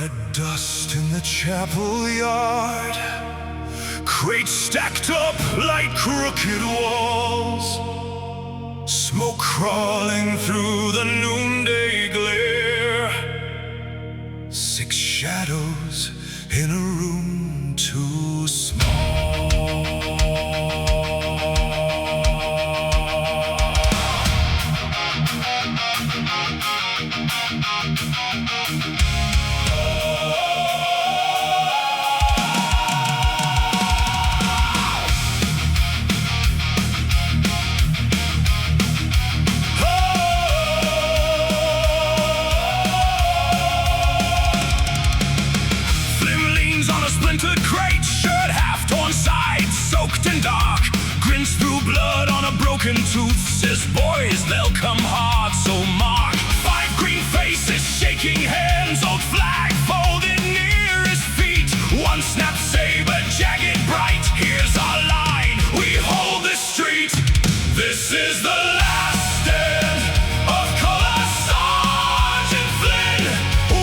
Red dust in the chapel yard, crates stacked up like crooked walls, smoke crawling through the noonday glare, 6 shadows in a room too small. Splintered crate, shirt half torn side, soaked and dark, grins through blood on a broken tooth, says boys they'll come hard, so mark. 5 green faces, shaking hands, old flag folded near his feet, 1 snap saber, jagged bright, here's our line, we hold this street. This is the last stand of color Sergeant Flynn,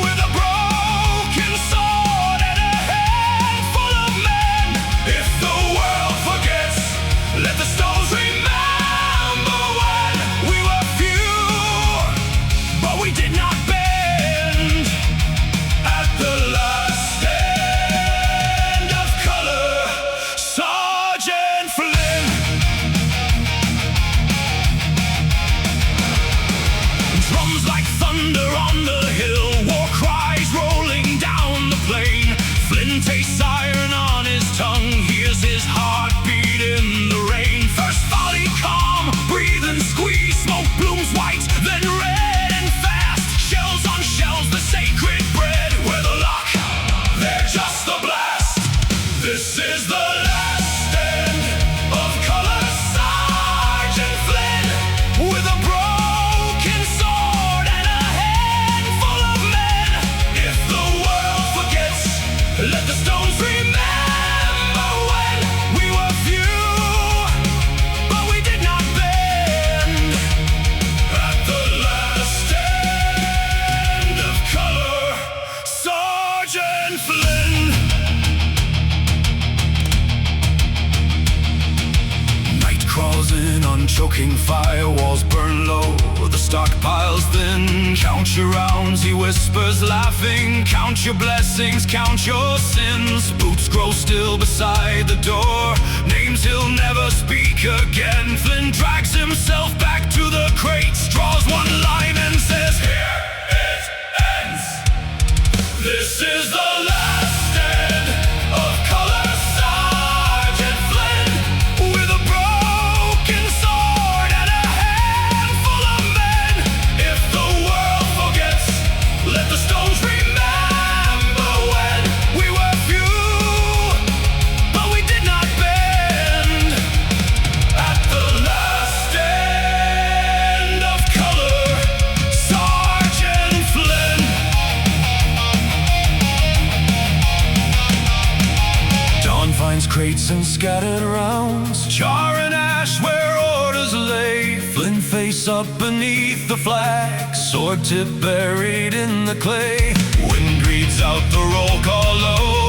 with a broken sword and a handful of men. If the world forgets, let the stones remember when we were few, but we did not bend. At the last stand of color, Sergeant Flynn. Drums like thunder on the hill, war cries rolling down the plain. Flynn tastes iron on his tongue, hears his heartbeat in the rain. First volley calm, breathe and squeeze, smoke blooms white, then red and fast. Shells on shells, the sacred bread, where the luck, they're just a blast. This is the last stand of color Sergeant Flynn, with a broken sword and a handful of men. If the world forgets, let the stones remember when we were few, but we did not bend. At the last stand of color, Sergeant Flynn. Night crawls in on choking firewalls, burn low, the stockpiles thin. Count your rounds, he whispers laughing, count your blessings, count your sins. Boots grow still beside the door, names he'll never speak again. Flynn drags himself back to the crates, draws 1 line and says, here it ends. This is the last stand of color Sergeant Flynn, with a broken sword and a handful of men. If the world forgets, let the stones remember when we were few, but we did not bend. At the last stand of color, Sergeant Flynn. Dawn finds crates and scattered rounds, char and ash where orders lay. Flynn face up beneath the flag, sword tip buried in the clay. Wind reads out the roll call low,